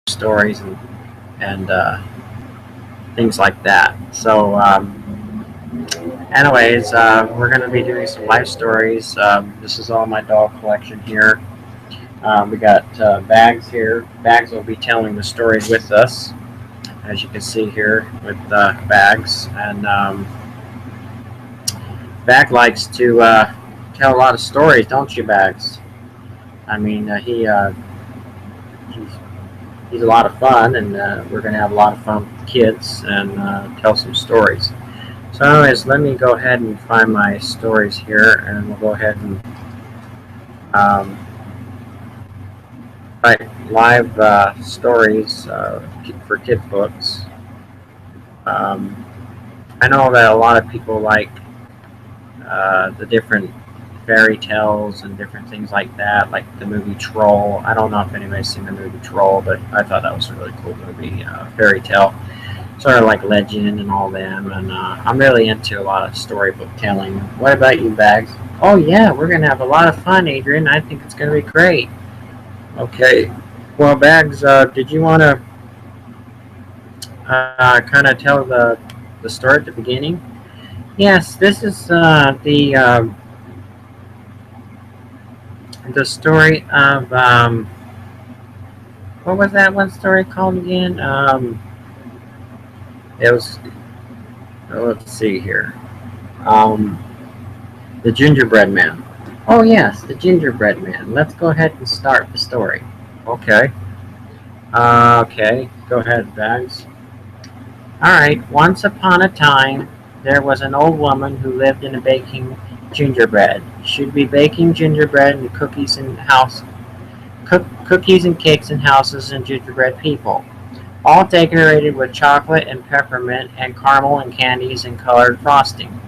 stories and things like that. So, anyways, we're going to be doing some life stories. This is all my dog collection here. We got Bags here. Bags will be telling the stories with us, as you can see here with Bags. And Bag likes to tell a lot of stories, don't you, Bags? I mean, he's he's a lot of fun, and we're going to have a lot of fun with the kids and tell some stories. So, anyways, let me go ahead and find my stories here, and we'll go ahead and um, write live stories for kid books. Um, I know that a lot of people like the different fairy tales and different things like that, like the movie Troll. I don't know if anybody's seen the movie Troll, but I thought that was a really cool movie, fairy tale, sort of like legend and all them. And I'm really into a lot of storybook telling. What about you, Bags? Oh yeah, we're gonna have a lot of fun, Adrian. I think it's gonna be great. Okay. Well, Bags, did you want to kind of tell the story at the beginning? Yes, this is the story of what was that one story called again? It was let's see here. Um, the Gingerbread Man. Oh yes, the Gingerbread Man. Let's go ahead and start the story. Okay. Okay. Go ahead, Bags. All right. Once upon a time, there was an old woman who lived in a baking gingerbread. She'd be baking gingerbread and cookies and cakes in houses and gingerbread people, all decorated with chocolate and peppermint and caramel and candies and colored frosting.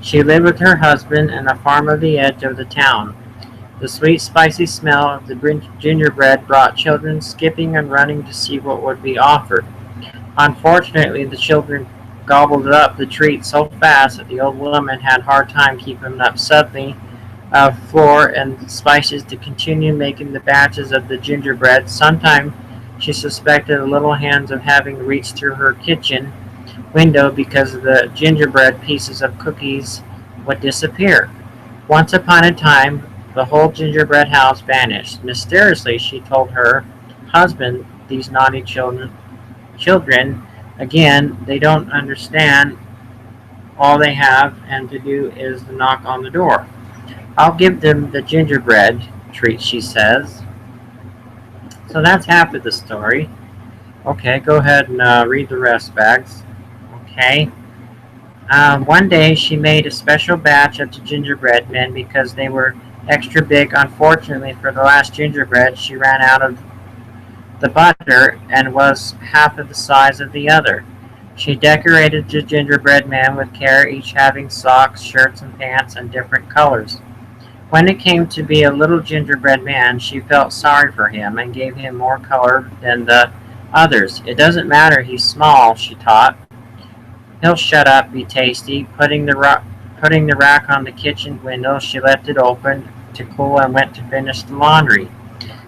She lived with her husband in a farm on the edge of the town. The sweet, spicy smell of the gingerbread brought children skipping and running to see what would be offered. Unfortunately, the children gobbled up the treat so fast that the old woman had a hard time keeping up. Suddenly, flour and spices to continue making the batches of the gingerbread. Sometimes she suspected the little hands of having reached through her kitchen window because the gingerbread pieces of cookies would disappear. Once upon a time, the whole gingerbread house vanished. Mysteriously, she told her husband, these naughty children, again, they don't understand. All they have and to do is to knock on the door. I'll give them the gingerbread treat, she says. So that's half of the story. Okay, go ahead and read the rest, Bags. Okay. One day she made a special batch of the gingerbread men because they were extra big. Unfortunately, for the last gingerbread, she ran out of the butter and was half of the size of the other. She decorated the gingerbread man with care, each having socks, shirts, and pants in different colors. When it came to be a little gingerbread man, she felt sorry for him and gave him more color than the others. It doesn't matter, he's small, she thought. He'll shut up, be tasty. Putting the rack on the kitchen window, she left it open to cool and went to finish the laundry.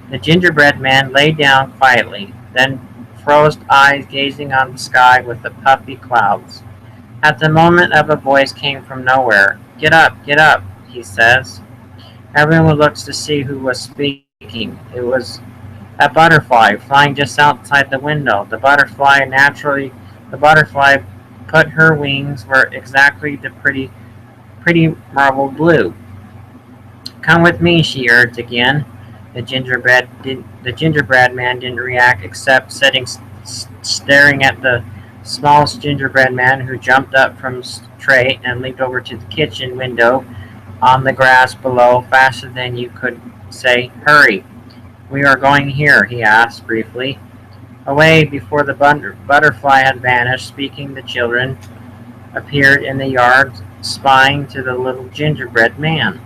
The gingerbread man lay down quietly, then froze eyes gazing on the sky with the puffy clouds. At the moment a voice came from nowhere. Get up, he says. Everyone looks to see who was speaking. It was a butterfly flying just outside the window. The butterfly put her wings were exactly the pretty marble blue. Come with me, she urged again. The gingerbread man didn't react except staring at the smallest gingerbread man, who jumped up from his tray and leaped over to the kitchen window on the grass below faster than you could say, "Hurry! We are going here," he asked briefly. Away before the butterfly had vanished, speaking, the children appeared in the yard, spying to the little gingerbread man.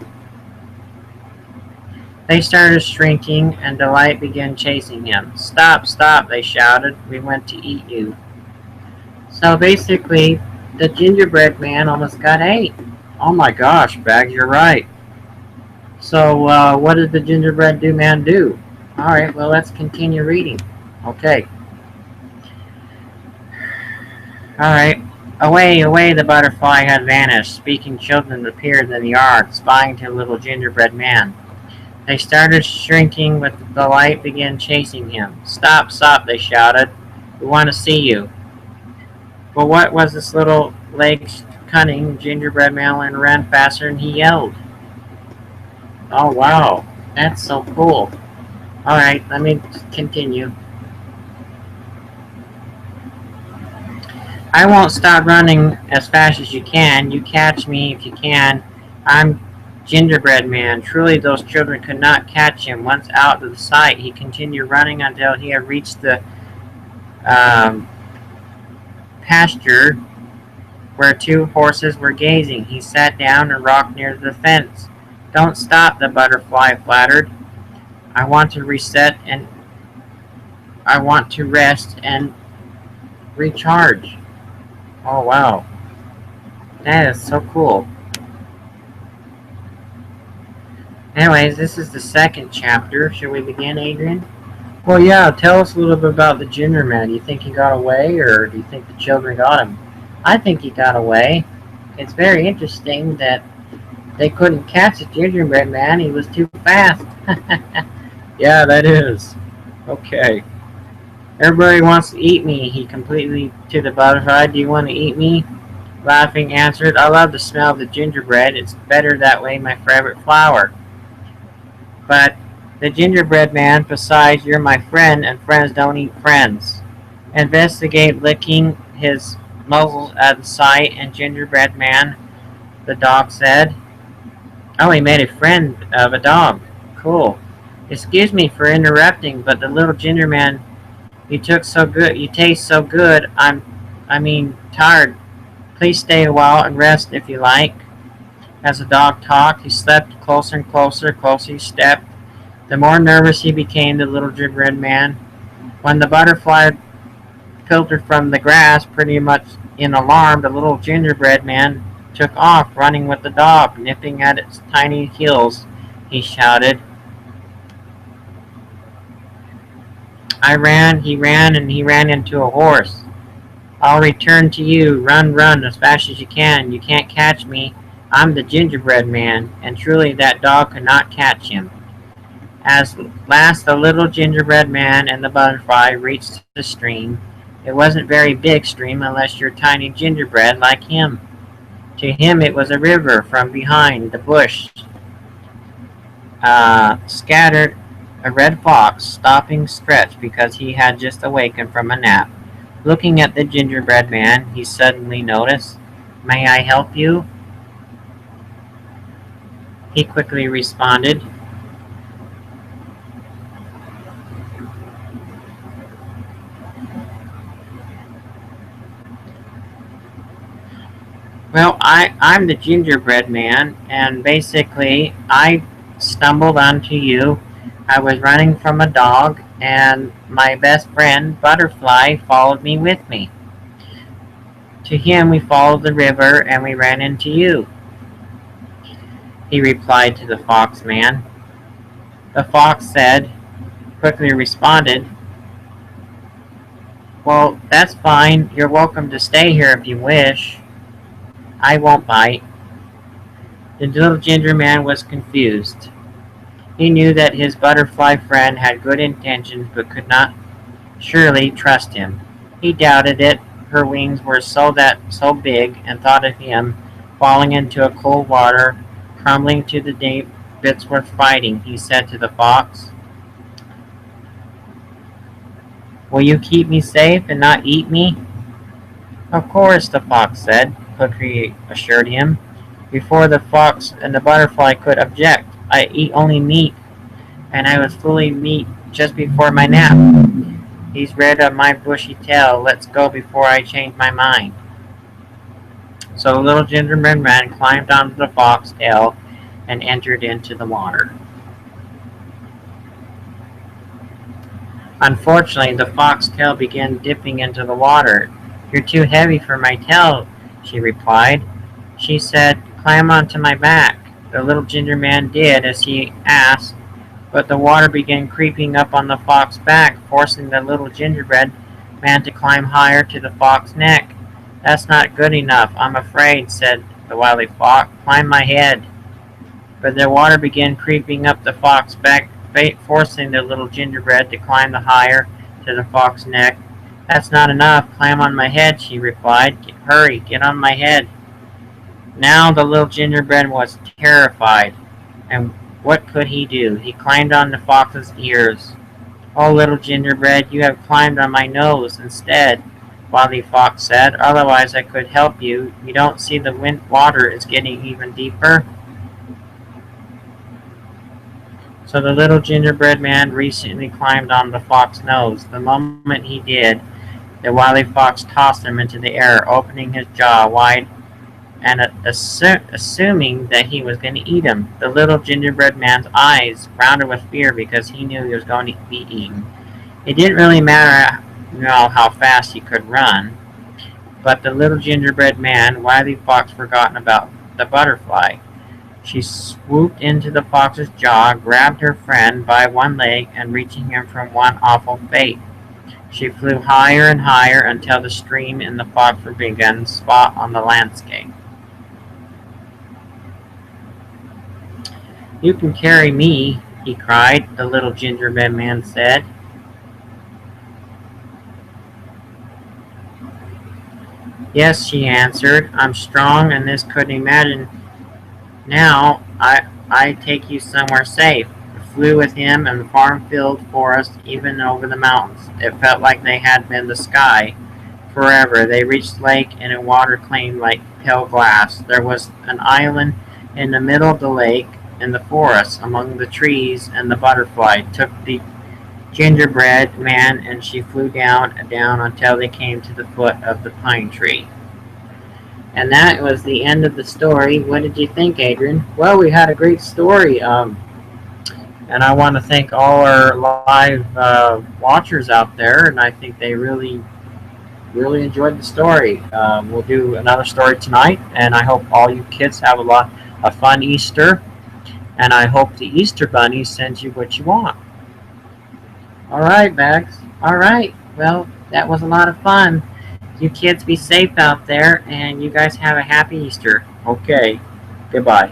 They started shrinking, and Delight began chasing him. Stop, stop, they shouted. We want to eat you. So basically, the gingerbread man almost got ate. Oh my gosh, Bags, you're right. So what did the gingerbread man do? All right, well, let's continue reading. Okay. Alright. Away, away, the butterfly had vanished. Speaking children appeared in the yard, spying to the little gingerbread man. They started shrinking with the light began chasing him. Stop, stop, they shouted. We want to see you. But what was this little legs cunning gingerbread man ran faster than he yelled. Oh wow, that's so cool. Alright, let me continue. I won't stop running as fast as you can. You catch me if you can. I'm Gingerbread Man. Truly, those children could not catch him. Once out of the sight, he continued running until he had reached the um, pasture where two horses were grazing. He sat down and rocked near the fence. Don't stop, the butterfly flattered. I want to reset and I want to rest and recharge. Oh wow, that is so cool. Anyways, this is the second chapter. Should we begin, Adrian? Well, yeah, tell us a little bit about the Ginger Man. Do you think he got away, or do you think the children got him? I think he got away. It's very interesting that they couldn't catch the gingerbread man. He was too fast. Yeah, that is. Okay. Everybody wants to eat me, he completely to the butterfly. Do you want to eat me? Laughing answered, I love the smell of the gingerbread. It's better that way, my favorite flower. But the gingerbread man, besides, you're my friend, and friends don't eat friends. Investigate licking his muzzle at the sight, and gingerbread man, the dog said. Oh, he made a friend of a dog. Cool. Excuse me for interrupting, but the little ginger man, you taste so good, tired. Please stay a while and rest if you like. As the dog talked, he slept closer and closer he stepped. The more nervous he became, the little gingerbread man. When the butterfly filtered from the grass, pretty much in alarm, the little gingerbread man took off, running with the dog, nipping at its tiny heels. He shouted. He ran, and he ran into a horse. I'll return to you. Run, run, as fast as you can. You can't catch me. I'm the gingerbread man, and truly that dog could not catch him. As last the little gingerbread man and the butterfly reached the stream. It wasn't a very big stream unless you're tiny gingerbread like him. To him it was a river. From behind the bush scattered a red fox, stopping Stretch because he had just awakened from a nap. Looking at the gingerbread man, he suddenly noticed, May I help you? He quickly responded. Well, I'm the gingerbread man, and basically I stumbled onto you. I was running from a dog, and my best friend, Butterfly, followed me with me. To him we followed the river, and we ran into you, he replied to the fox man. The fox quickly responded, Well, that's fine. You're welcome to stay here if you wish. I won't bite. The little ginger man was confused. He knew that his butterfly friend had good intentions but could not surely trust him. He doubted it. Her wings were so big, and thought of him falling into a cold water, crumbling to the deep bits worth fighting. He said to the fox, Will you keep me safe and not eat me? Of course, the fox said, quickly assured him. Before the fox and the butterfly could object, I eat only meat, and I was fully meat just before my nap. He's rid of my bushy tail. Let's go before I change my mind. So the little gingerbread man climbed onto the fox's tail and entered into the water. Unfortunately, the fox's tail began dipping into the water. You're too heavy for my tail, she replied. She said, Climb onto my back. The little ginger man did as he asked, But the water began creeping up on the fox's back, forcing the little gingerbread man to climb higher to the fox's neck. "That's not good enough, I'm afraid," said the wily fox. "Climb my head." But the water began creeping up the fox's back, forcing the little gingerbread to climb the higher to the fox's neck. "That's not enough. Climb on my head," she replied. "Hurry, get on my head." Now the little gingerbread was terrified, and what could he do? He climbed on the fox's ears. "Oh, little gingerbread, you have climbed on my nose instead," Wily Fox said. "Otherwise I could help you. You don't see the water is getting even deeper?" So the little gingerbread man recently climbed on the fox's nose. The moment he did, the wily fox tossed him into the air, opening his jaw wide and assuming that he was going to eat him. The little gingerbread man's eyes rounded with fear because he knew he was going to be eaten. It didn't really matter, how fast he could run, but the little gingerbread man, Wily Fox, forgotten about the butterfly. She swooped into the fox's jaw, grabbed her friend by one leg, and reaching him from one awful fate. She flew higher and higher until the stream and the fox were begun spot on the landscape. "You can carry me," he cried, the little gingerbread man said. "Yes," she answered, "I'm strong and this couldn't imagine. Now I take you somewhere safe." Flew with him and the farm-filled forest, even over the mountains. It felt like they had been the sky forever. They reached the lake, and its water clean like pale glass. There was an island in the middle of the lake, in the forest, among the trees, and the butterfly took the gingerbread man, and she flew down until they came to the foot of the pine tree. And that was the end of the story. What did you think, Adrian? Well, we had a great story. And I want to thank all our live watchers out there, and I think they really enjoyed the story. We'll do another story tonight, and I hope all you kids have a lot of fun Easter, and I hope the Easter Bunny sends you what you want. All right, Bags. All right. Well, that was a lot of fun. You kids be safe out there, and you guys have a happy Easter. Okay. Goodbye.